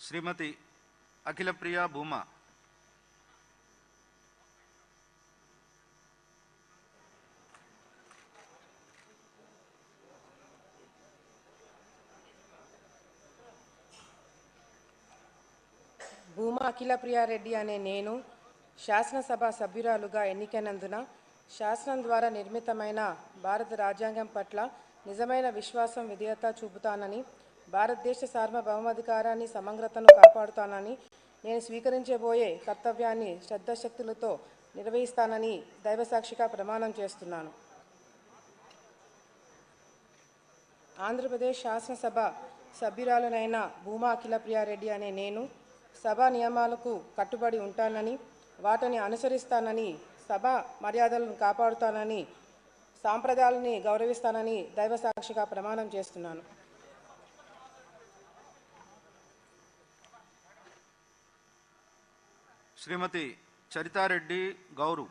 శ్రీమతి అఖిలప్రియ భూమా, భూమా అఖిలప్రియారెడ్డి అనే నేను శాసనసభ సభ్యురాలుగా ఎన్నికైనందున శాసనం ద్వారా నిర్మితమైన భారత రాజ్యాంగం పట్ల నిజమైన విశ్వాసం, విధేయత చూపుతానని, భారతదేశ సార్వభౌమాధికారాన్ని, సమగ్రతను కాపాడుతానని, నేను స్వీకరించబోయే కర్తవ్యాన్ని శ్రద్ధశక్తులతో నిర్వహిస్తానని దైవసాక్షిగా ప్రమాణం చేస్తున్నాను. ఆంధ్రప్రదేశ్ శాసనసభ సభ్యురాలునైన భూమా అఖిలప్రియారెడ్డి అనే నేను సభా నియమాలకు కట్టుబడి ఉంటానని, వాటిని అనుసరిస్తానని, సభా మర్యాదలను కాపాడుతానని, సాంప్రదాయాలని గౌరవిస్తానని దైవసాక్షిగా ప్రమాణం చేస్తున్నాను. శ్రీమతి చరితారెడ్డి గౌరు.